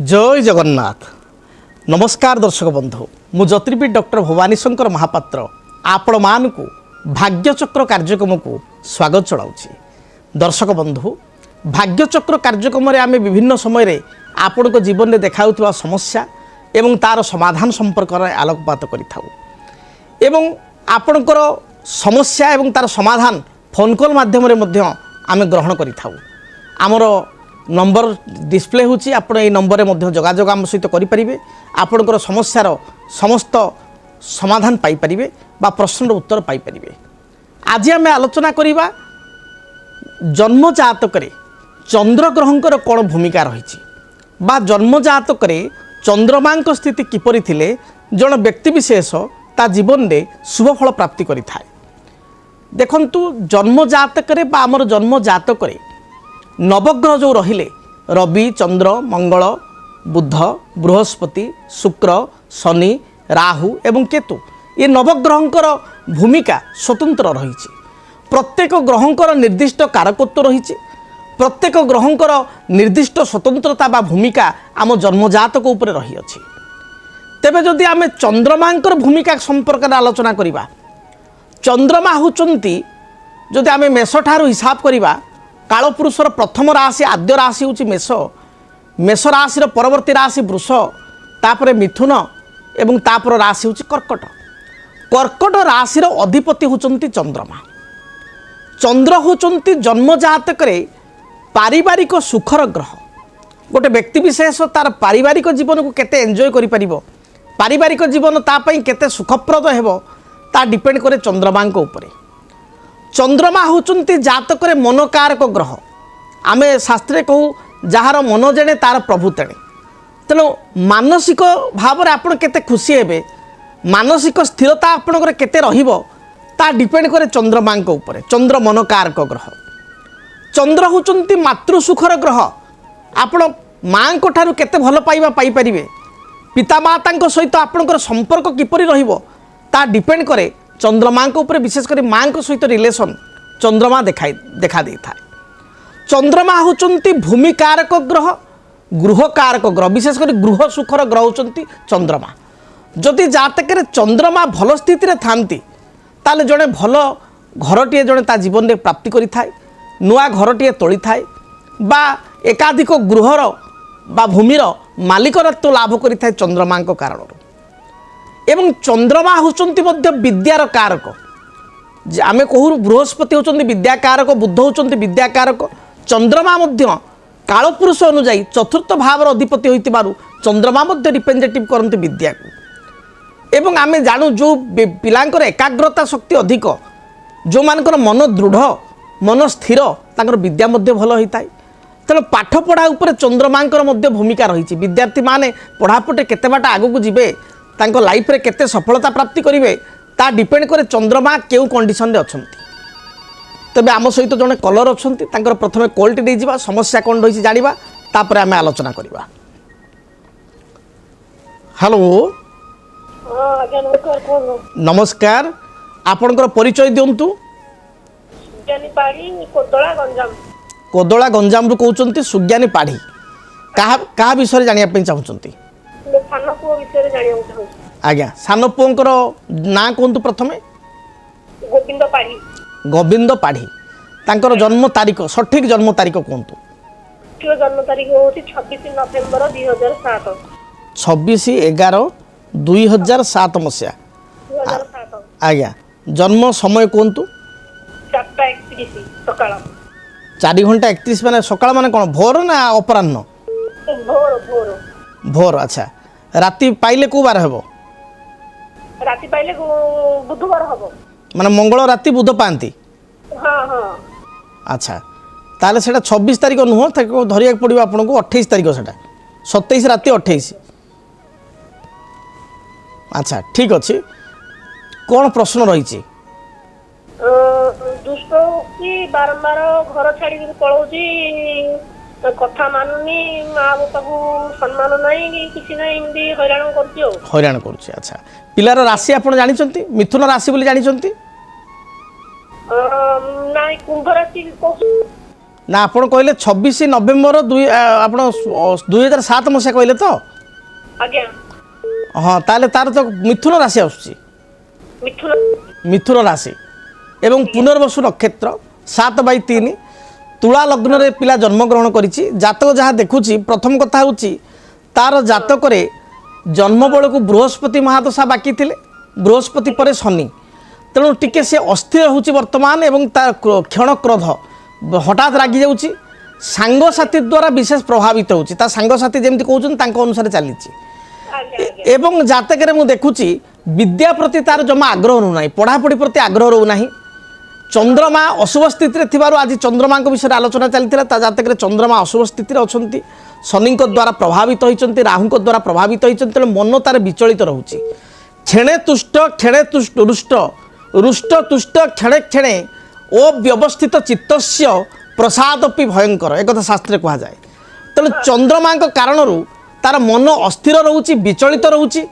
जय जगन्नाथ। नमस्कार दर्शक बंधु, मु ज्योतिर्विद डॉक्टर भवानी शंकर महापात्र आपण मानकु भाग्यचक्र कार्यक्रम को स्वागत चलाउछि। दर्शक बंधु, भाग्यचक्र कार्यक्रम में आम विभिन्न समय आपण को जीवन में देखा समस्या एवं तार समाधान संपर्क में आलोकपात करें। आपणकर समस्या एवं तार समाधान फोन कॉल माध्यम आम ग्रहण करमर नंबर डिस्प्ले होची, आपण ए नंबर में जोगाजोग आम सहित करेंगे। आपणकर समस्यार समस्त समाधान पाइपर बा प्रश्नर उत्तर पाइपर। आज आम आलोचना करवा जन्म जातक चंद्र ग्रहंकर कौन भूमिका रही बा जन्म जातक चंद्रमा स्थिति किपरि थिले जन व्यक्ति विशेष ता जीवन में शुभ फल प्राप्ति करि थाए। देखंतु जन्म जातक बा आमर जन्म जातक नवग्रह जो रहिले रवि चंद्र मंगल बुध बृहस्पति शुक्र शनि राहु एवं केतु ये नवग्रहंकर भूमिका स्वतंत्र रही। प्रत्येक ग्रहंकर निर्दिष्ट कारकत्व रही। प्रत्येक ग्रहंकर निर्दिष्ट स्वतंत्रता बा भूमिका आम जन्मजातक उपरे रही अछि। तेबे जदि आम चंद्रमांकर भूमिका संपर्क में आलोचना करिबा, चंद्रमा होचंती जदि आम मेष ठारू हिसाब करिबा कालपुरुषर प्रथम राशि आद्य राशि हूँ मेष। मेष राशि परवर्ती राशि वृष, तापर मिथुन एवं तापर राशि हूँ कर्कट। कर्कट राशि अधिपति होचंती चंद्रमा। चंद्र होचंती जन्मजातक पारिवारिक सुखर ग्रह। गोटे व्यक्ति विशेष तार पारिवारिक जीवन को केते एंजॉय करि परिबो, पारिवारिक जीवन ता पई केते सुखप्रद हेबो ता डिपेंड करे चंद्रमा उपरे। चंद्रमा होचंती जातक मनकारक ग्रह। आमे शास्त्रे कहू जार मन जेणे तार प्रभु तेणे। तेणु मानसिक भाव में आपड़ केते खुशी हेबे, मानसिक स्थिरता आपणकर केते रहिबो ता डिपेंड करे चंद्रमा उपरे। चंद्र मनकारक ग्रह। चंद्र होचंती मातृसुखर ग्रह। आपण माँ को ठारू केते भल पाइबा पाई परिबे, पिता माता सहित आपणकर संपर्क किपरि रहिबो ता डिपेंड करे चंद्रमा ऊपर। विशेषकर माँ सहित रिलेशन चंद्रमा देखा दे था। चंद्रमा होचंती भूमिकारक ग्रह, गृहकारक ग्रह। विशेषकर गृह सुखर ग्रह होचंती चंद्रमा। जदि जातक चंद्रमा भल स्थिति रे थांती ताले जड़े भल घरटीए जड़े ता जीवन में प्राप्ति करि थाए, नुआ घरटीए तोली थाए बा एकाधिक गृहर बा भूमिर मालिकत्व लाभ करि थाए चंद्रमा कारण। एवं चंद्रमा होचंती मध्य विद्यार कारक। आमे कहू बृहस्पति होचंती विद्याकारक, बुध होचंती विद्याकारक। चंद्रमा मध्य कालपुरुष अनुजाई चतुर्थ भावर अधिपति होइतिबारु चंद्रमा मध्य रिप्रेजेंटेटिव करंती विद्या को। एवं आमे जानू जो पिलांकर एकाग्रता शक्ति अधिक, जो मानकर मन दृढ़ मन स्थिर तांकर विद्या मध्य भल होइताय। तेणु पाठ पढ़ा उपर चंद्रमांकर मध्य भूमिका रही। विद्यार्थी माने पढ़ापटे केते बाट आगु जीवे, तांको लाइफ रे केते सफलता प्राप्ति करिवे ता डिपेंड करे चंद्रमा केउ कंडीशन रे अछंती। तबे आम सहित जने कलर अछंती, तांकर प्रथमे क्वालिटी दे जिबा, समस्या कोन रहिछि जानिबा, तापर आमे आलोचना करिबा। हेलो आज्ञा नमस्कार। कोन नमस्कार, आपनकर परिचय दियंतु। सुज्ञानी पाड़ी कोदोला गंजाम। कोदोला गंजाम रु कहउचंती सुज्ञानी पाड़ी। कहा विषय जानिया पे चाहुचंती? सानो पुओ विषय जानिया चाहू। आज्ञा सानो पुओंकर ना कहतु प्रथमे? गोविंद पाड़ी। गोविंद पाड़ी। तांकर जन्म तारीख, सठिक जन्म तारीख कहतु? जन्म तारीख होती 26 नवेम्बर 2007। 26/11/2007 मसिया। 2007। आज्ञा जन्म समय कहतु? 4:31 सकाळ। 4 घंटा 31 माने सकाळ माने कोन भोर ना अपराह्न? भोर भोर भोर। अच्छा, राति पाइले को बार हेबो? राति पाइले बुधवार हबो। माने मंगल राति बुध पांती? हां हां। अच्छा, ताले सेटा 26 तारिख नुह, ताको धरिया पड़िबो आपन को 28 तारिख सेटा। 27 राति 28। अच्छा, ठीक अछि। कोन प्रश्न रही छी? दुष्ट की बारंबार घर छाड़ी पळौची, कथा मानुनी, माँ बापा को सम्मान नहीं किसी नहीं, एमती हैरान करती हो। हैरान करुछि। अच्छा, पिलार राशि आपण जानि छंती? मिथुन राशि बोली जानि छंती? नाही कुंभ राशि को। ना आपण कहले 26 नवेम्बर आपण 2007 मसीहा कहले तो आज्ञा हाँ ताले तार तो मिथुन राशि आसुची मिथुन मिथुन राशि एवं पुनर्वसु नक्षत्र 7/3 तुला लग्न रे पिला जन्मग्रहण करिछि जातक जहाँ देखुछि प्रथम कथा होछि तार जातक रे जन्म बेल को बृहस्पति महादशा बाकी थिले बृहस्पति पर शनि तेणु टिके से अस्थिर होछि वर्तमान एवं तार क्षण क्रोध हठात रागी जाउछि सांगसाथी द्वारा विशेष प्रभावित होछि ता सांगसाथी जेमति कहउछन तांको अनुसार चलीछि एवं जातक रे मु देखुछि विद्या प्रति तार जमा आग्रह रहू नाही पढ़ापढ़ी प्रति आग्रह रहू नाही चंद्रमा अशुभ स्थिति थिबारु आज चंद्रमा को विषय आलोचना चलतिला ता जातक रे चंद्रमा अशुभ स्थिति रे अछंती शनि द्वारा प्रभावित होइचंती राहु द्वारा प्रभावित होइचंती मन तार विचलित रहउछि क्षणे तुष्ट रुष्ट रुष्ट तुष्ट क्षणे क्षणे अव्यवस्थित चित्तस्य प्रसादपि भयंकर एक कथा शास्त्र कहा जाए तेणु चंद्रमा कारण तार मन अस्थिर रोचे विचलित रोचे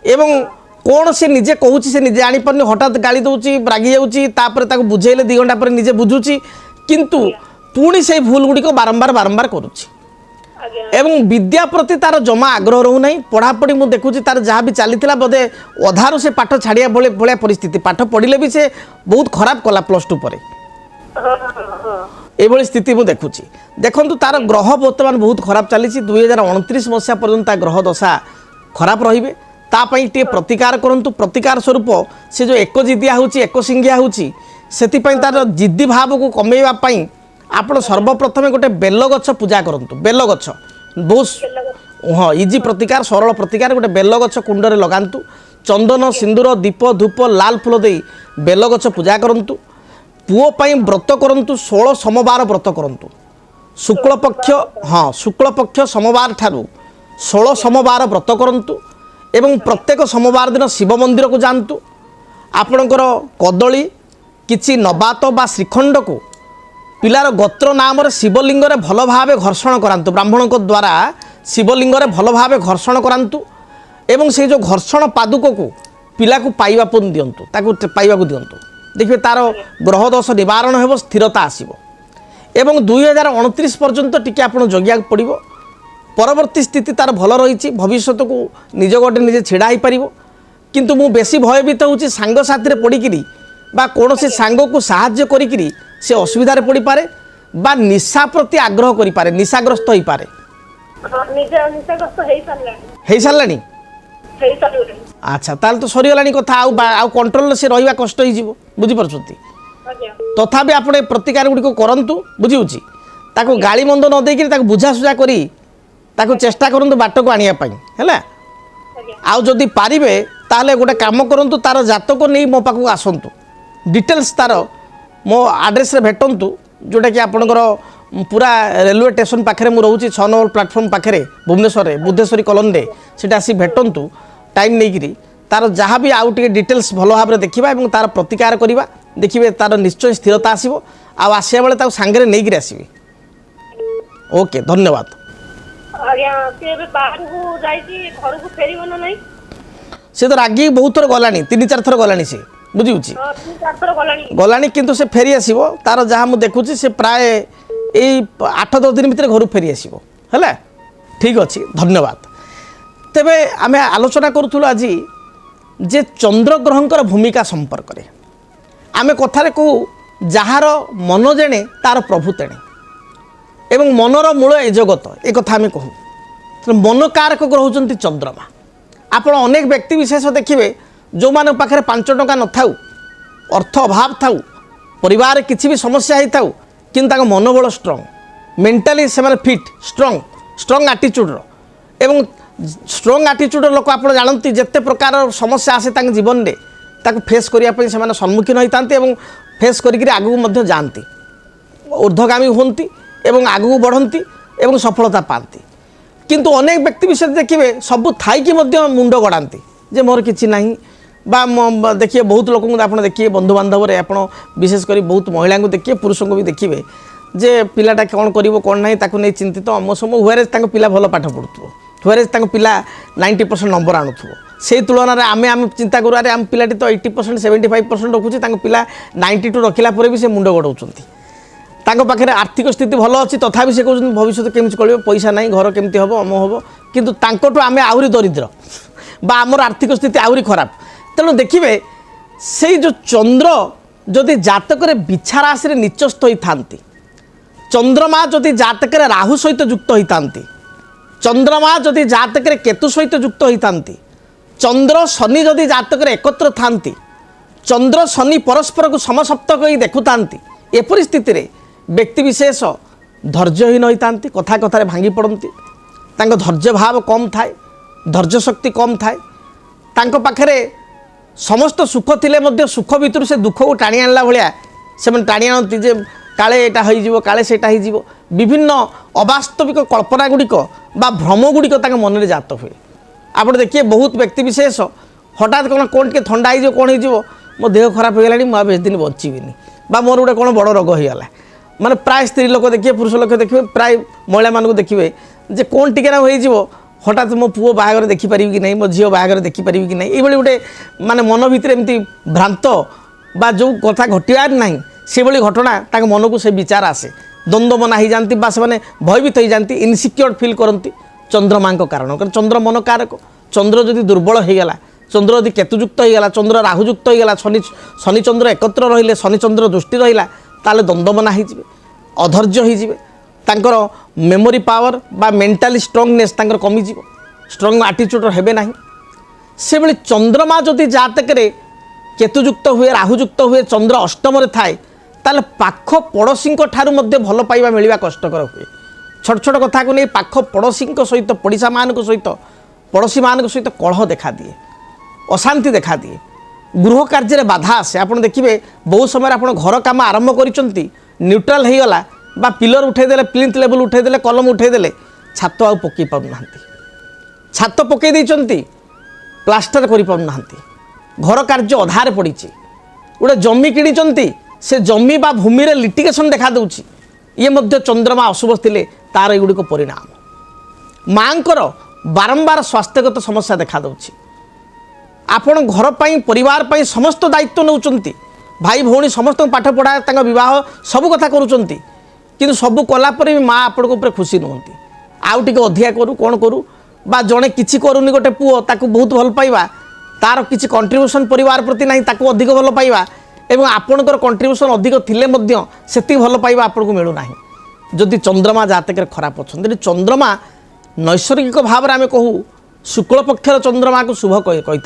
एवं कौन से निजे कहूँ से निजे जापारे हठात गाड़ी दूसरी रागी जाऊँगी बुझेले 2 घंटा पर निजे बुझुची किंतु पुणी से भूल गुड़िक बारंबार बारंबार करुच्ची एवं विद्या प्रति तार जमा आग्रह रहू नहीं पढ़ापढ़ी मुझे देखुची तार जहाँ भी चली बोधे अधारू से पाठ छाड़िया भाया परिस्थिति पाठ पढ़ले भी से बहुत खराब कला +2 पर ये स्थिति मुझे देखुची देखु तार ग्रह बर्तमान बहुत खराब चली 2029 मसीहा पर्यंत ग्रह दशा खराब रे तापाई टे प्रतिकार करंतु प्रतिकार स्वरूप से जो एक जिदिया होची एक सिंगिया होची सेतिपाई तार जिद्दी भाव को कमेवा पाई आपण सर्वप्रथमे गोटे बेल गछ पूजा करंतु बेल गछ बहुत हाँ इजी प्रतिकार सरल प्रतिकार गोटे बेल गछ कुंडरे लगांतु चंदन सिंदूर दीप धूप लाल फूल दे बेल गछ पूजा करंतु पुओ पाई व्रत करंतु 16 सोमवार व्रत करंतु शुक्ल पक्ष हाँ शुक्ल पक्ष सोमवार ठारू 16 सोमवार व्रत करंतु एवं प्रत्येक सोमवार दिन शिव मंदिर को जातु आपणकर कदली किछि नबात बा श्रीखंड को पिलार गोत्र नाम शिवलिंग भल भाव घर्षण करांतु ब्राह्मण द्वारा शिवलिंग भल भाव घर्षण करांतु एवं से जो घर्षण पादुक को पिला को पाइबा दिंतु ताकू पाइबा दिंतु देखिए तार ग्रह दोष निवारण हो स्थिरता आसब एवं 2029 पर्यंत टिके आपन जगिया पड़ो परवर्ती स्थिति तार भल रही भविष्य को निज गोटे निजे छिड़ा हो पार किंतु मु बेसी भयभीत होची सांग साथी पड़िकी बा कौन से सांग को साहाय्य करी से असुविधा पड़ पारे बा निशा प्रति आग्रह करि पारे निशाग्रस्त हो पारे हो सारानी अच्छा ताल तो सरीगलानी कथा आउ कंट्रोल से रहा कष्ट हो बुझीपार्टी तथापि आप प्रतिकार गुड़िक करंतु बुझी ताको गाली मंद न देकी बुझासुझा करी ताको चेष्टा करंतु बाट को आनिया पाई हैला आउ जदि पारिबे ताले गोटे काम करंतु तार जातक नहीं मो पाखु आसंतु डिटेल्स तार मो आड्रेस रे भेटंतु जोटा कि आपनकर पूरा रेलवे स्टेशन पाखे मु रोची 6 नंबर प्लाटफॉर्म पाखे भुवनेश्वर रे बुद्धेश्वरी कॉलोनी रे सेटा आसी भेटंतु टाइम नहीं करी तार जहाँ भी आउ टे डिटेल्स भल भाव देखा और तार प्रतिकार करवा देखिए तार निश्चय स्थिरता आसो आसिया बेले सांगे नहीं करी आसबे ओके धन्यवाद से तो रागी बहुत थर गलानी 3-4 थर गलानी से बुझी गलानी किंतु से फेरी आसो तार जहाँ मुझे देखुची से प्राय यही 8-10 दिन भितर घर फेरी आसो है ठीक अच्छे धन्यवाद तेबे आमे आलोचना करूँ आज जे चंद्रग्रहंकर भूमिका संपर्क में आमे कथारे कहू जार मन जेणे तार प्रभु तेणे एवं मनर मूल ए जगत एक कथा आमे कहू तो मन कारक ग्रह होचंती चंद्रमा आपण अनेक व्यक्ति विशेष देखिए जो मान पाखे 5 टंका न थाउ अर्थ अभाव थाउ परिवार किसी भी समस्या ही थाउ किंतु मनोबल स्ट्रंग मेंटली से फिट स्ट्रंग एटीट्यूड एवं स्ट्रंग एटीट्यूड लोक आप जानते जिते प्रकार समस्या आसे जीवन में ताको फेस करने से सम्मुखीन होता फेस करके आगू जाती ऊर्ध्वगामी होती एवं आगू बढ़ती एवं सफलता पाती किंतु अनेक व्यक्ति विषय देखिए सबू थी मुंड गड़ाती जे मोर किसी ना बा देखिए बहुत लोक आप देखिए बंधु बांधव आप विशेष कर बहुत महिला को देखिए पुरुष को भी देखिए जे पिलाटा कौन कर कौन ना ताको नहीं चिंतित अम समय हुए पिला भल पाठ पढ़ुव हुए पिला 90% नंबर आणुव से तुलन में आम चिंता करूँ अरे आम पिलाटी तो 80% 75% रखुच्छे पिला 92 रखिला भी से मुंड गड़ाऊँ तांको पाखे आर्थिक स्थिति भल अच्छी तथापि से कहते भविष्य केमी चलो पैसा ना घर केमती हम अम हम कितु तांकोटू आम आहरी दरिद्र बा आमर आर्थिक स्थिति आहरी खराब तेणु देखिए से जो चंद्र जदि जातक बिछा राशि निचस्थ होता चंद्रमा जदि जातक राहु सहित युक्त होता चंद्रमा जदि जातक केतु सहित युक्त होता चंद्र शनि जदि जातक एकत्र थांती चंद्र शनि परस्पर को समसप्तक ही देखुता एपरी स्थिति रे व्यक्ति विशेष धैर्यहीन होता कथा कथार भांगी पड़ती धैर्य भाव कम थाए धैर्य शक्ति कम थाए तांको पाखरे समस्त सुख थिले सुख भितर से दुख को टाणी आणला भाया से टाणी आनती जे काले एटा हो काले सेटा हो विभिन्न अवास्तविक कल्पना गुड़िक बा भ्रम गुड़िक मन में जात हुए आप देखिए बहुत व्यक्ति विशेष हठात कौन टे थंडा हो कौन हो मो देह खराब हो गला मुझे दिन बचीबी बा मोर गोटे कौन बड़ रोग होगा माने प्राय स्त्री लोक देखिए पुरुष लोक देखिए प्राय महिला मानक देखिए जे कौन टिके ना हो हठात मो पुओ बाहागर देखिपारि कि नहीं मो झील बाहागर देखिपारि कि नहीं ये गोटे माने मन भितर एमती भ्रांत बा जो कथा घटार ना से भाई घटना ताक मन को से विचार आसे द्वंद्व मना हो जाती से भयभीत हो जाती इनसिक्योर फिल करती चंद्रमा कारण कारण चंद्र मन कारक चंद्र जदि दुर्बल हो गला चंद्र यदि केतुयुक्त होगा चंद्र राहुयुक्त होगा शनि चंद्र एकत्र रहिले शनि चंद्र दृष्टि रहा ताले द्वंद्व मना हो अधैर्य होकर मेमोरी पावर बा मेंटाली स्ट्रंगनेस कमिज स्ट्रंग आटीट्यूड हेबे ना से भाई चंद्रमा जदि जातक केतुयुक्त हुए राहुयुक्त हुए चंद्र अष्टम थाए ताले पाख पड़ोशी ठारू भल पाइबा मिलवा कष्टकर हुए छोट छोट कथा को नहीं पाख पड़ोशी सहित पड़िशा मान सहित पड़ोशी मान सहित कलह देखा दिए अशांति देखा दिए गृह कार्य बाधा आसे आप देखिए बहुत समय आप घर कम आरंभ कर न्यूट्राल हो गला बा पिलर उठेदेले प्लिंथ लेवल उठेदेले कलम उठेदेले छात आ पकई पाना छात पकई देइचंती प्लास्टर करि पाना घर कार्य अधार पड़ी गोटे जमी किणी से जमी बा भूमि रे लिटिगेशन देखा दूची ये मध्य चंद्रमा अशुभ थिले तार एगुड़िक परिणाम मांकर बारंबार स्वास्थ्यगत समस्या देखा दूची आपण घर पाई परिवार पाई समस्त दायित्व नौचंती भाई भौणी समस्त पाठ पढ़ा तांका विवाह सब कथा करूचंती किंतु सब कलापर भी माँ आपण खुशी नुहति आउ टे अधिका करूँ कौन करूँ बा जड़े किसी करूनी गोटे पुओ ताकू बहुत भल पाइबा तार किसी कंट्रीब्यूशन परिवार प्रति नहीं ताकू अधिक भल पाइबा एवं आपणकर कंट्रीब्यूशन अधिक थिले मध्य सेति भल पाइबा आपन को मिलू नाही जदि चंद्रमा जातक खराब अच्छा चंद्रमा नैसर्गिक भाव में आम कहूँ शुक्ल पक्षर चंद्रमा को शुभ कही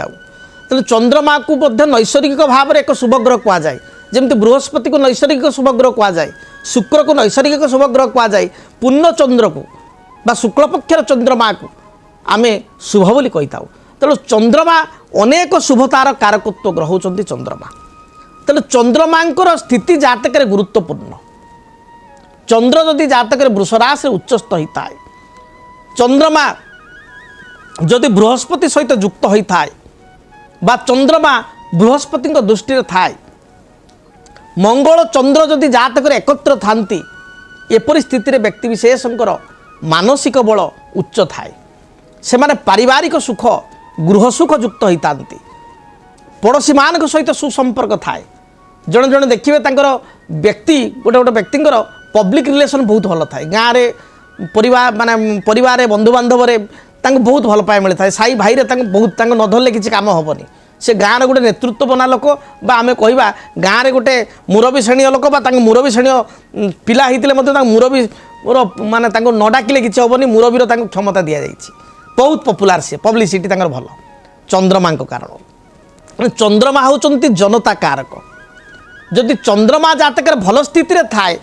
तेल चंद्रमा को नैसर्गिक भाव में एक शुभ ग्रह कहुए जमी बृहस्पति को नैसर्गिक शुभ ग्रह कहुए शुक्र को नैसर्गिक शुभ ग्रह कहुए पूर्ण चंद्र को बा शुक्ल पक्षर चंद्रमा को आम शुभ बोली कही तेणु चंद्रमा अनेक शुभतार कारकत्व ग्रह होती चंद्रमा तेणु चंद्रमांकर स्थिति जातक गुरुत्वपूर्ण चंद्र जदि जातक वृष राशि उच्चस्थ होता है चंद्रमा जदि बृहस्पति सहित युक्त होता है बा चंद्रमा बृहस्पति दृष्टि थाए मंगल चंद्र जदि जातक एकत्र थांती एपरी स्थिति व्यक्ति विशेषकर मानसिक बल उच्च थाए से माने पारिवारिक सुख गृह सुख युक्त होता पड़ोशी मान सहित सुसंपर्क थाए जड़े जड़े देखिए व्यक्ति गोटे गोटे व्यक्ति पब्लिक रिलेशन बहुत भल थाए गाँव में परिवार माने परिवार बंधु बांधव बहुत भल पाए मिलता है साई भाई बहुत न धरले किसी काम हेनी से गाँव गोटे नेतृत्व बना लोक आम कह गाँव गोटे मुरबी श्रेणी लोक मुरबी श्रेणी पिला होते मुरबी माने न डाकिले किसी हेनी मुरबीर क्षमता दि जाए बहुत पपुलार सी पब्लिसिटी भल चंद्रमा कारण चंद्रमा होती जनता कारक जदि चंद्रमा जातक भल स्थिति थाए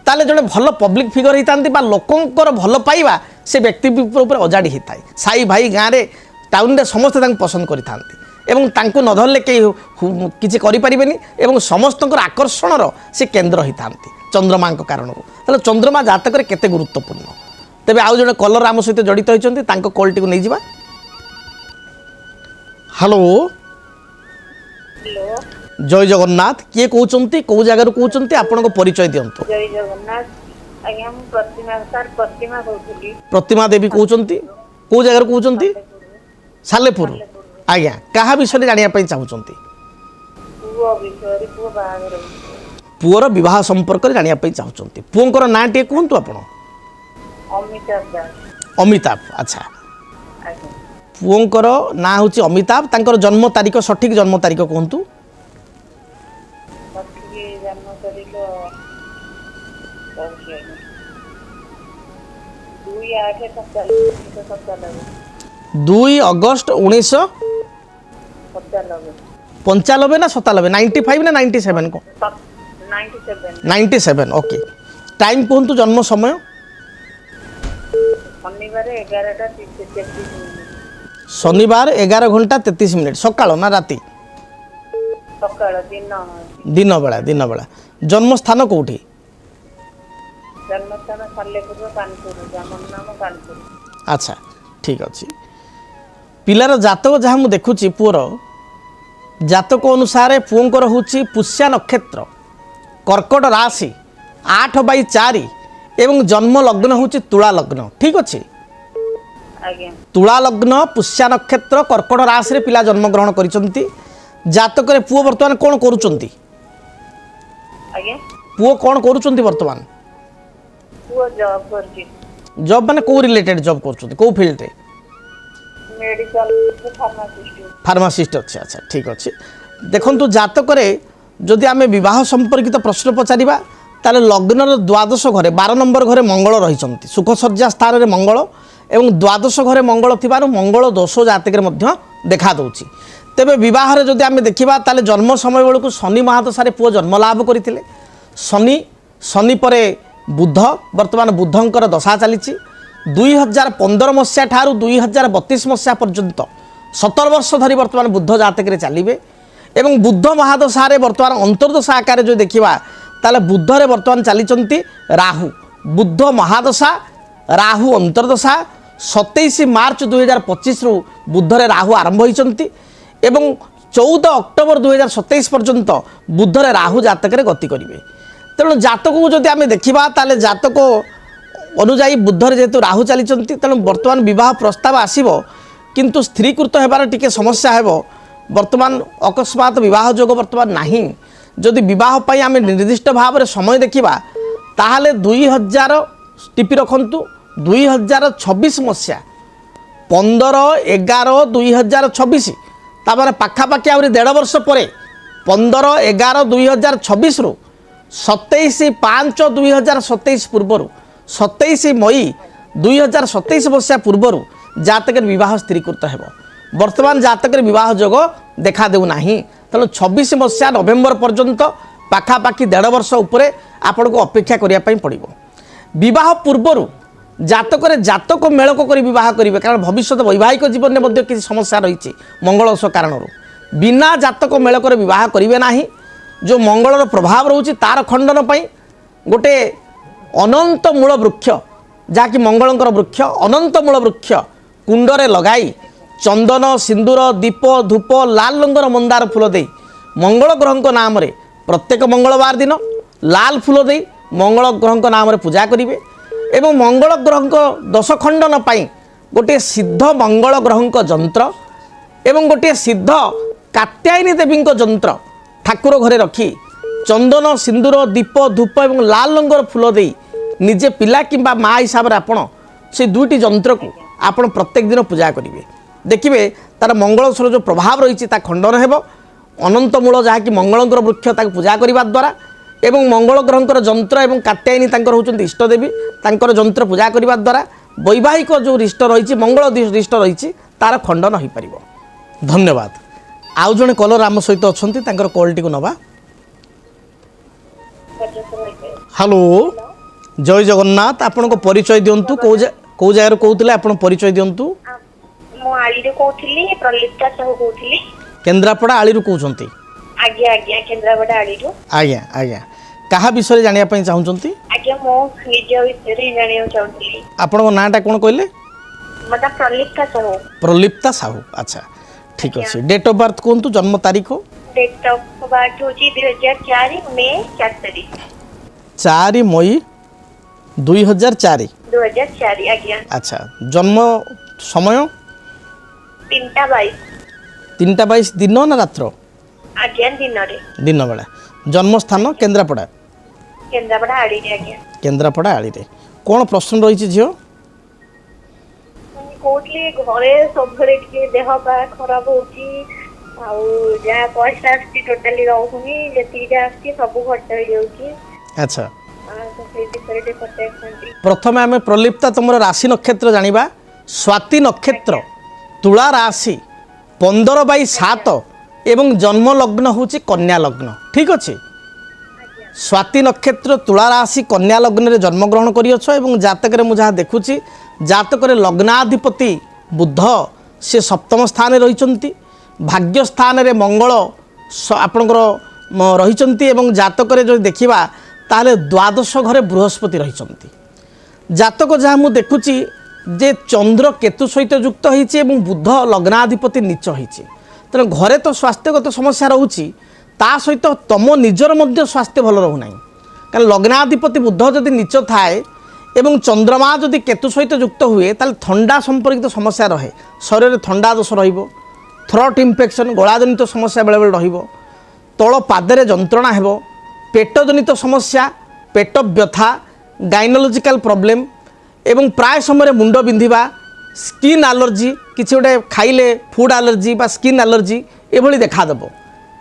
ताले जड़े भल पब्लिक फिगर होता लोकंर भल पाइबा से व्यक्ति अजाड़ी होता है साई भाई गाँव में टाउन रे समस्ते पसंद करते न धरले किसी करें समस्त आकर्षण से केन्द्र होता चंद्रमा कारण तेल चंद्रमा जातक केते गुरुत्वपूर्ण तेज आउ जड़े कलर आम सहित जड़ित होती कॉल टी नहीं जावा। हेलो हेलो जय जगन्नाथ किए कहते कौ जगार कहते आपण परिचय दिंतु। जय जगन्नाथ आज्ञा मु प्रतिमा सर प्रतिमा कहूली प्रतिमा देवी कहते कौ जगार कहते सालेपुर आज्ञा क्या विषय जानापी चाहते पुओ विषय पुओ बाहागर पुअर विवाह संपर्क में जाना चाहते पुओंकर ना टे कहतु आप अमिताभ दास अमिताभ अच्छा आज्ञा पुओंकर ना हूँ अमिताभ तांकर जन्म तारीख सठिक जन्म तारीख कहतु बाकी जन्म तारीख 2/8/97 2 अगस्त 1995 ना 97 95 ना 97 को 97 ओके टाइम कहतु जन्म समय शनिवार 11:33 शनिवार 11 घंटा 33 मिनिट सकाळ ना राति सकाळ दिन बेला जन्म स्थान कोठी जन्मस्थान सालेपुर कानपुर जन्म नाम कानपुर अच्छा ठीक अच्छे पिलार जातक जहाँ मुझे देखुची पुअर जातक अनुसार पुओंकर हूँ पुष्या नक्षत्र कर्कट राशि 8/4 एवं जन्म लग्न हूँ तुला लग्न ठीक अच्छे आज्ञा तुला लग्न पुष्या नक्षत्र कर्कट राशि पिला जन्म ग्रहण करिसंती जातक पुओ वर्तमान कौन करुचंती आज्ञा पुओ कौन करुचंती वर्तमान पुओ जॉब करछि जॉब माने को रिलेटेड जॉब करुचंती को फील्ड रे मेडिकल फार्मासिस्ट फार्मासिस्ट अच्छे अच्छा ठीक अच्छे देखंतु जातक जदि आमे विवाह संपर्कित प्रश्न पचारिबा ताले लग्नर द्वादश घरे 12 नंबर घरे मंगल रहिसंती सुख सज्जा स्थान रे मंगल एवं द्वादश घरे मंगल थिबारु मंगल दोष जातक रे मध्य देखा दउची तेबे विवाह रे जदि आमे देखिबा ताले जन्म समय बेलकु शनि महादशा रे पुओ जन्म लाभ करथिले शनि परे बुध वर्तमान बुधंकर दशा चली 2015 मसीहा ठारू 2032 मसीहा पर्यंत 17 वर्ष धरी वर्तमान बुध जातक चलिए एवं बुध महादशा रे वर्तमान अंतर्दशा आकार जो देखा ताले बुध रे वर्तमान चली राहु बुध महादशा राहु अंतर्दशा 27 मार्च 2025 रु बुध रे राहु आरंभ होती एवं 14 अक्टोबर 2027 पर्यंत बुध रे राहु जातक गति करेंगे तेणु जातक को जदि आम देखा ताले जातक अनुजाई बुद्धरे जेहेतु राहु चली तेणु वर्तमान विवाह प्रस्ताव आसब किंतु स्त्रीकृत होबार टिके समस्या है वर्तमान अकस्मात विवाह जोग वर्तमान नहीं जदि विवाह आम निर्दिष्ट भाव में समय देखा ताहले 2000 टिपि रखु 2026 मसीहा 15/11/2026 तापर पाखापाखि आहरी 1.5 वर्ष पर 15/11/2026 रु 27/5/2027 पूर्वर 27 मई 2027 मसीहा पूर्वर जातक बह स्थिरीकृत हो वर्तमान जातक बह जोग देखा देना तेणु 26 मसीहा नवेम्बर पर्यंत पाखापाखि 1.5 वर्ष उपर आपन को अपेक्षा करने पड़ो बह पूर्वर जातक जातक मेलक कर बह करेंगे कारण भविष्य वैवाहिक जीवन में किसी समस्या रही मंगल कारण बिना जातक मेलक बह करेंगे ना जो मंगलर प्रभाव रोचे तार खंडन गोटे अनंत मूल वृक्ष जहाँकि मंगलंकर वृक्ष अनंत मूल वृक्ष कुंडरे लगाई चंदन सिंदूर दीप धूप लाल रंगर मंदार फूल दे मंगल ग्रह नाम रे प्रत्येक मंगलवार दिन लाल फूल दे मंगल ग्रह नाम रे पूजा करेंगे एवं मंगल ग्रह दश खंडन गोटे सिद्ध मंगल ग्रह जंत्र एवं गोटे सिद्ध कात्यायनी देवी जंत्र ठाकुर घरे रखी चंदन सिंदूर दीप धूप और लाल रंगर फूल दे निजे पिला किंबा माँ हिसाब से आपड़ से दुईटी जंत्र को आपण प्रत्येक दिन पूजा करेंगे देखिए तार मंगलस्वर जो प्रभाव रही खंडन हो अनंत मूल जहाँकि मंगलंकर वृक्ष पूजा करने द्वारा एवं मंगल ग्रहंकर जंत्र एवं कात्यायनी होती इष्टदेवी तांकर जंत्र पूजा करने द्वारा वैवाहिक जो रिष्ट रही मंगल रिष्ट रही तार खंडन हो पार धन्यवाद आउ जड़े कलर आम सहित अच्छा कॉल टी नवा हेलो जय जगन्नाथ आपण को परिचय दिंतु कौ जगार कहते आप परिचय दिंतु प्रलिप्ता साहू कहूली केन्द्रापड़ा आली कहते आज्ञा आज्ञा केन्द्रापड़ा आली आज्ञा आज्ञा क्या विषय जाना चाहते आज्ञा मो निज विषय जाना चाहूली आपण नाटा कौन कहले मत प्रलिप्ता साहू प्रलिप्ता साहू अच्छा ठीक अच्छे डेट ऑफ बर्थ कहतु जन्म तारीख डेट ऑफ बर्थ हो 2004 मई 4 तारीख 4 मई 2004 आज्ञा अच्छा जन्म समय 3:22 दिन ना रात्र आज्ञा दिन बेला जन्म स्थान केन्द्रापड़ा କେନ୍ଦ୍ରାପଡ଼ା ଆଡ଼ିରେ ଆଜ୍ଞା। କେନ୍ଦ୍ରାପଡ଼ା ଆଳିରେ କ'ଣ ପ୍ରଶ୍ନ ରହିଛି ଝିଅ? ମୁଁ କହୁଥିଲି ଘରେ ସବୁବେଳେ ଟିକେ ଦେହ ପା ଖରାପ ହଉଛି, ଆଉ ଯାହା ପଇସା ଆସୁଛି ଟୋଟାଲି ରହୁନି, ଯେତିକି ଯାହା ଆସୁଛି ସବୁ ଖର୍ଚ୍ଚ ହେଇଯାଉଛି। ଆଚ୍ଛା, ତ ସେଇ ବିଷୟରେ ଟିକେ ପଚାରିଥାନ୍ତି। ପ୍ରଥମେ ଆମେ ପ୍ରଲିପ୍ତା ତୁମର ରାଶି ନକ୍ଷତ୍ର ଜାଣିବା। ସ୍ୱାତି ନକ୍ଷତ୍ର, ତୁଳା ରାଶି, 15/7 ଏବଂ ଜନ୍ମ ଲଗ୍ନ ହେଉଛି କନ୍ୟା ଲଗ୍ନ। ଠିକ୍ ଅଛି। ସ୍ୱାତି ନକ୍ଷତ୍ର, ତୁଳା ରାଶି, କନ୍ୟା ଲଗ୍ନରେ ଜନ୍ମଗ୍ରହଣ କରିଅଛ ଏବଂ ଜାତକରେ ମୁଁ ଯାହା ଦେଖୁଛି ଜାତକରେ ଲଗ୍ନାଧିପତି ବୁଧ ସେ ସପ୍ତମ ସ୍ଥାନରେ ରହିଛନ୍ତି। ଭାଗ୍ୟ ସ୍ଥାନରେ ମଙ୍ଗଳ ଆପଣଙ୍କର ରହିଛନ୍ତି ଏବଂ ଜାତକରେ ଯଦି ଦେଖିବା ତାହେଲେ ଦ୍ୱାଦଶ ଘରେ ବୃହସ୍ପତି ରହିଛନ୍ତି। ଜାତକ ଯାହା ମୁଁ ଦେଖୁଛି ଯେ ଚନ୍ଦ୍ର କେତୁ ସହିତ ଯୁକ୍ତ ହୋଇଛି ଏବଂ ବୁଧ ଲଗ୍ନାଧିପତି ନୀଚ ହୋଇଛି। ତେଣୁ ଘରେ ତ ସ୍ୱାସ୍ଥ୍ୟଗତ ସମସ୍ୟା ରହୁଛି, ତା ସହିତ ତମ ନିଜର ମଧ୍ୟ ସ୍ୱାସ୍ଥ୍ୟ ଭଲ ରହୁନାହିଁ। କାରଣ ଲଗ୍ନାଧିପତି ବୁଧ ଯଦି ନୀଚ ଥାଏ ଏବଂ ଚନ୍ଦ୍ରମା ଯଦି କେତୁ ସହିତ ଯୁକ୍ତ ହୁଏ ତାହେଲେ ଥଣ୍ଡା ସମ୍ପର୍କିତ ସମସ୍ୟା ରହେ। ଶରୀରରେ ଥଣ୍ଡା ଦୋଷ ରହିବ, ଥ୍ରୋଟ୍ ଇନଫେକ୍ସନ୍, ଗଳାଜନିତ ସମସ୍ୟା ବେଳେବେଳେ ରହିବ, ତଳ ପାଦରେ ଯନ୍ତ୍ରଣା ହେବ, ପେଟଜନିତ ସମସ୍ୟା, ପେଟ ବ୍ୟଥା, ଗାଇନୋଲୋଜିକାଲ ପ୍ରୋବ୍ଲେମ୍ ଏବଂ ପ୍ରାୟ ସମୟରେ ମୁଣ୍ଡ ବିନ୍ଧିବା, ସ୍କିନ୍ ଆଲର୍ଜି, କିଛି ଗୋଟେ ଖାଇଲେ ଫୁଡ୍ ଆଲର୍ଜି ବା ସ୍କିନ୍ ଆଲର୍ଜି ଏଭଳି ଦେଖାଦେବ।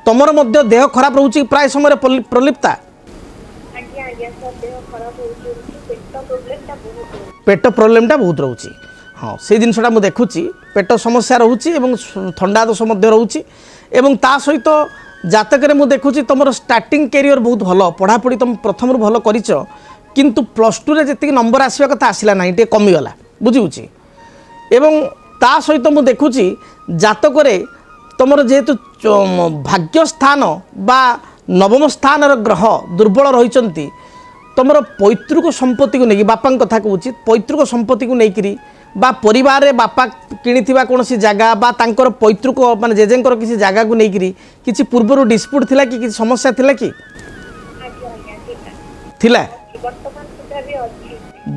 ତମର ମଧ୍ୟ ଦେହ ଖରାପ ରହୁଛି ପ୍ରାୟ ସମୟରେ ପ୍ରଲିପ୍ତା? ଆଜ୍ଞା ଆଜ୍ଞା ସାର୍, ଦେହ ଖରାପ ହଉଛି, ପେଟ ପ୍ରୋବ୍ଲେମଟା ବହୁତ ହଉଛି। ପେଟ ପ୍ରୋବ୍ଲେମଟା ବହୁତ ରହୁଛି। ହଁ, ସେଇ ଜିନିଷଟା ମୁଁ ଦେଖୁଛି, ପେଟ ସମସ୍ୟା ରହୁଛି ଏବଂ ଥଣ୍ଡା ଦୋଷ ମଧ୍ୟ ରହୁଛି। ଏବଂ ତା ସହିତ ଜାତକରେ ମୁଁ ଦେଖୁଛି ତୁମର ଷ୍ଟାର୍ଟିଂ କ୍ୟାରିୟର ବହୁତ ଭଲ, ପଢ଼ାପଢ଼ି ତୁମେ ପ୍ରଥମରୁ ଭଲ କରିଛ, କିନ୍ତୁ +2ରେ ଯେତିକି ନମ୍ବର ଆସିବା କଥା ଆସିଲା ନାହିଁ, ଟିକେ କମିଗଲା, ବୁଝିହେଉଛି। ଏବଂ ତା ସହିତ ମୁଁ ଦେଖୁଛି ଜାତକରେ ତୁମର ଯେହେତୁ ଭାଗ୍ୟ ସ୍ଥାନ ବା ନବମ ସ୍ଥାନର ଗ୍ରହ ଦୁର୍ବଳ ରହିଛନ୍ତି, ତୁମର ପୈତୃକ ସମ୍ପତ୍ତିକୁ ନେଇକି, ବାପାଙ୍କ କଥା କହୁଛି, ପୈତୃକ ସମ୍ପତ୍ତିକୁ ନେଇକରି ବା ପରିବାରରେ ବାପା କିଣିଥିବା କୌଣସି ଜାଗା ବା ତାଙ୍କର ପୈତୃକ ମାନେ ଜେଜେଙ୍କର କିଛି ଜାଗାକୁ ନେଇକରି କିଛି ପୂର୍ବରୁ ଡିସ୍ପ୍ୟୁଟ୍ ଥିଲା କି କିଛି ସମସ୍ୟା ଥିଲା କି? ଥିଲା,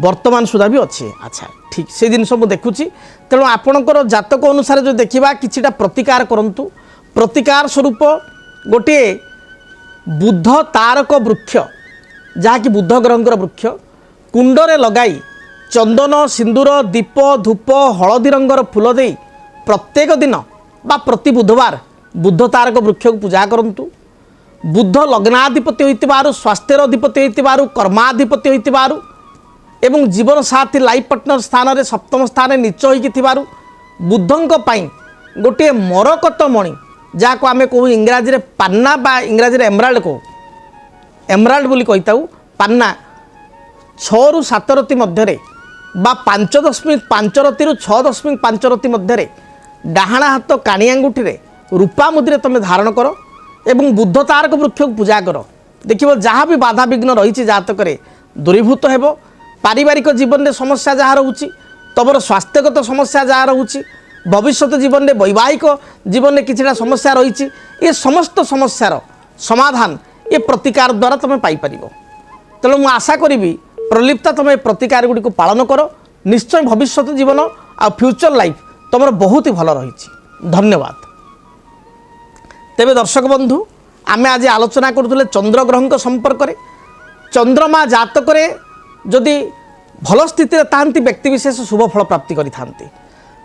ବର୍ତ୍ତମାନ ସୁଦ୍ଧା ବି ଅଛି। ଆଚ୍ଛା, ଠିକ୍, ସେ ଜିନିଷ ମୁଁ ଦେଖୁଛି। ତେଣୁ ଆପଣଙ୍କର ଜାତକ ଅନୁସାରେ ଯଦି ଦେଖିବା କିଛିଟା ପ୍ରତିକାର କରନ୍ତୁ। ପ୍ରତିକାର ସ୍ୱରୂପ ଗୋଟିଏ ବୁଧ ତାରକ ବୃକ୍ଷ, ଯାହାକି ବୁଧ ଗ୍ରହଙ୍କର ବୃକ୍ଷ, କୁଣ୍ଡରେ ଲଗାଇ ଚନ୍ଦନ, ସିନ୍ଦୁର, ଦୀପ, ଧୂପ, ହଳଦୀ ରଙ୍ଗର ଫୁଲ ଦେଇ ପ୍ରତ୍ୟେକ ଦିନ ବା ପ୍ରତି ବୁଧବାର ବୁଧ ତାରକ ବୃକ୍ଷକୁ ପୂଜା କରନ୍ତୁ। ବୁଧ ଲଗ୍ନାଧିପତି ହୋଇଥିବାରୁ, ସ୍ୱାସ୍ଥ୍ୟର ଅଧିପତି ହୋଇଥିବାରୁ, କର୍ମାଧିପତି ହୋଇଥିବାରୁ ଏବଂ ଜୀବନ ସାଥୀ ଲାଇଫ୍ ପାର୍ଟନର ସ୍ଥାନରେ ସପ୍ତମ ସ୍ଥାନରେ ନୀଚ ହୋଇକି ଥିବାରୁ ବୁଧଙ୍କ ପାଇଁ ଗୋଟିଏ ମରକତ ମଣି, ଯାହାକୁ ଆମେ କହୁ ଇଂରାଜୀରେ ପାନ୍ନା ବା ଇଂରାଜୀରେ ଏମରାଲ୍ଡ କହୁ, ଏମରାଲ୍ଡ ବୋଲି କହିଥାଉ। ପାନ୍ନା 6ରୁ 7 ରତି ମଧ୍ୟରେ ବା 5.5 ରତିରୁ 6.5 ରତି ମଧ୍ୟରେ ଡାହାଣ ହାତ କାଣି ଆଙ୍ଗୁଠିରେ ରୂପା ମୁଦ୍ରାରେ ତୁମେ ଧାରଣ କର ଏବଂ ବୁଧ ତାରକ ବୃକ୍ଷକୁ ପୂଜା କର। ଦେଖିବ ଯାହା ବି ବାଧାବିଘ୍ନ ରହିଛି ଜାତକରେ ଦୂରୀଭୂତ ହେବ। ପାରିବାରିକ ଜୀବନରେ ସମସ୍ୟା ଯାହା ରହୁଛି, ତୁମର ସ୍ୱାସ୍ଥ୍ୟଗତ ସମସ୍ୟା ଯାହା ରହୁଛି, ଭବିଷ୍ୟତ ଜୀବନରେ ବୈବାହିକ ଜୀବନରେ କିଛିଟା ସମସ୍ୟା ରହିଛି, ଏ ସମସ୍ତ ସମସ୍ୟାର ସମାଧାନ ଏ ପ୍ରତିକାର ଦ୍ୱାରା ତୁମେ ପାଇପାରିବ। ତେଣୁ ମୁଁ ଆଶା କରିବି ପ୍ରଲିପ୍ତା ତୁମେ ଏ ପ୍ରତିକାର ଗୁଡ଼ିକୁ ପାଳନ କର, ନିଶ୍ଚୟ ଭବିଷ୍ୟତ ଜୀବନ ଆଉ ଫ୍ୟୁଚର ଲାଇଫ୍ ତୁମର ବହୁତ ହି ଭଲ ରହିଛି। ଧନ୍ୟବାଦ। ତେବେ ଦର୍ଶକ ବନ୍ଧୁ, ଆମେ ଆଜି ଆଲୋଚନା କରୁଥିଲେ ଚନ୍ଦ୍ରଗ୍ରହଙ୍କ ସମ୍ପର୍କରେ। ଚନ୍ଦ୍ରମା ଜାତକରେ ଯଦି ଭଲ ସ୍ଥିତିରେ ଥାଆନ୍ତି ବ୍ୟକ୍ତିବିଶେଷ ଶୁଭ ଫଳ ପ୍ରାପ୍ତି କରିଥାନ୍ତି।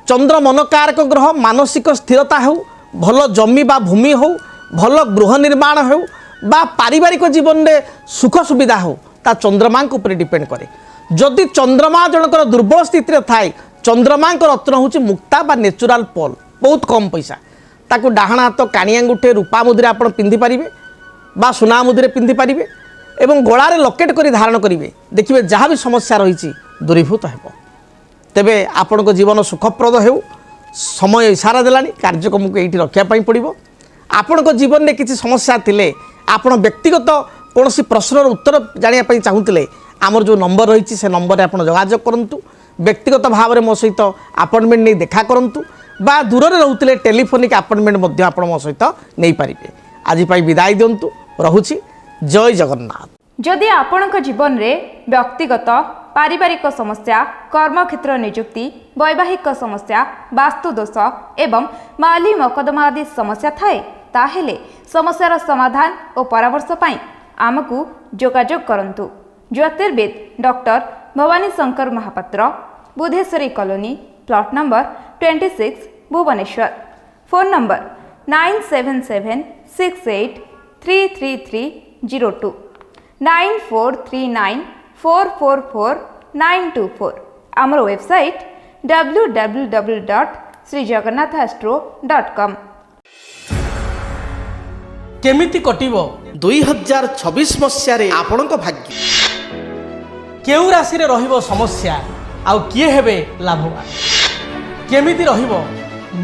ଚନ୍ଦ୍ର ମନକାରକ ଗ୍ରହ, ମାନସିକ ସ୍ଥିରତା ହେଉ, ଭଲ ଜମି ବା ଭୂମି ହେଉ, ଭଲ ଗୃହ ନିର୍ମାଣ ହେଉ ବା ପାରିବାରିକ ଜୀବନରେ ସୁଖ ସୁବିଧା ହେଉ, ତା ଚନ୍ଦ୍ରମାଙ୍କ ଉପରେ ଡିପେଣ୍ଡ କରେ। ଯଦି ଚନ୍ଦ୍ରମା ଜଣଙ୍କର ଦୁର୍ବଳ ସ୍ଥିତିରେ ଥାଏ, ଚନ୍ଦ୍ରମାଙ୍କ ରତ୍ନ ହେଉଛି ମୁକ୍ତା ବା ନ୍ୟାଚୁରାଲ ପଲ୍, ବହୁତ କମ୍ ପଇସା। ତାକୁ ଡାହାଣ ହାତ କାଣି ଆଙ୍ଗୁଠି ରୂପା ମୁଦ୍ରା ଆପଣ ପିନ୍ଧିପାରିବେ ବା ସୁନା ମୁଦ୍ରାରେ ପିନ୍ଧିପାରିବେ ଏବଂ ଗଳାରେ ଲକେଟ୍ କରି ଧାରଣ କରିବେ। ଦେଖିବେ ଯାହା ବି ସମସ୍ୟା ରହିଛି ଦୂରୀଭୂତ ହେବ। ତେବେ ଆପଣଙ୍କ ଜୀବନ ସୁଖପ୍ରଦ ହେଉ। ସମୟ ଇସାରା ଦେଲାଣି, କାର୍ଯ୍ୟକ୍ରମକୁ ଏଇଠି ରଖିବା ପାଇଁ ପଡ଼ିବ। ଆପଣଙ୍କ ଜୀବନରେ କିଛି ସମସ୍ୟା ଥିଲେ, ଆପଣ ବ୍ୟକ୍ତିଗତ କୌଣସି ପ୍ରଶ୍ନର ଉତ୍ତର ଜାଣିବା ପାଇଁ ଚାହୁଁଥିଲେ, ଆମର ଯେଉଁ ନମ୍ବର ରହିଛି ସେ ନମ୍ବରରେ ଆପଣ ଯୋଗାଯୋଗ କରନ୍ତୁ। ବ୍ୟକ୍ତିଗତ ଭାବରେ ମୋ ସହିତ ଆପଏଣ୍ଟମେଣ୍ଟ ନେଇ ଦେଖା କରନ୍ତୁ ବା ଦୂରରେ ରହୁଥିଲେ ଟେଲିଫୋନିକ୍ ଆପଏଣ୍ଟମେଣ୍ଟ ମଧ୍ୟ ଆପଣ ମୋ ସହିତ ନେଇପାରିବେ। ଆଜି ପାଇଁ ବିଦାୟ ଦିଅନ୍ତୁ, ରହୁଛି। ଜୟ ଜଗନ୍ନାଥ। ଯଦି ଆପଣଙ୍କ ଜୀବନରେ ବ୍ୟକ୍ତିଗତ ପାରିବାରିକ ସମସ୍ୟା, କର୍ମକ୍ଷେତ୍ର ନିଯୁକ୍ତି, ବୈବାହିକ ସମସ୍ୟା, ବାସ୍ତୁଦୋଷ ଏବଂ ମାଲି ମକଦ୍ଦମା ଆଦି ସମସ୍ୟା ଥାଏ, ତାହେଲେ ସମସ୍ୟାର ସମାଧାନ ଓ ପରାମର୍ଶ ପାଇଁ ଆମକୁ ଯୋଗାଯୋଗ କରନ୍ତୁ। ଜ୍ୟୋତିର୍ବିଦ doctor Bhabani Shankar Mahapatra, Budheswari colony, plot number 26, Bhubaneswar. Phone number 9776833302, 9439444924। ଆମର ୱେବସାଇଟ୍ www.srijagannathastro.com। କେମିତି କଟିବ 2026 ମସିହାରେ ଆପଣଙ୍କ ଭାଗ୍ୟ? କେଉଁ ରାଶିରେ ରହିବ ସମସ୍ୟା ଆଉ କିଏ ହେବେ ଲାଭବାନ? କେମିତି ରହିବ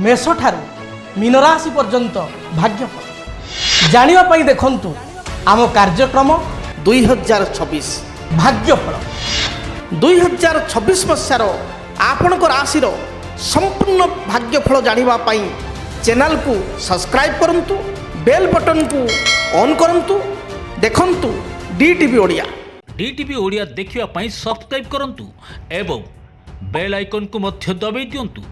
ମେଷଠାରୁ ମୀନରାଶି ପର୍ଯ୍ୟନ୍ତ ଭାଗ୍ୟଫଳ? ଜାଣିବା ପାଇଁ ଦେଖନ୍ତୁ ଆମ କାର୍ଯ୍ୟକ୍ରମ 2026 ଭାଗ୍ୟଫଳ। 2026 ମସିହାର ଆପଣଙ୍କ ରାଶିର ସମ୍ପୂର୍ଣ୍ଣ ଭାଗ୍ୟଫଳ ଜାଣିବା ପାଇଁ ଚ୍ୟାନେଲକୁ ସବସ୍କ୍ରାଇବ୍ କରନ୍ତୁ, ବେଲ୍ ବଟନକୁ ଅନ୍ କରନ୍ତୁ। ଦେଖନ୍ତୁ DTV ଓଡ଼ିଆ। DTV ଓଡ଼ିଆ ଦେଖିବା ପାଇଁ ସବସ୍କ୍ରାଇବ୍ କରନ୍ତୁ ଏବଂ ବେଲ୍ ଆଇକନ୍କୁ ମଧ୍ୟ ଦବାଇ ଦିଅନ୍ତୁ।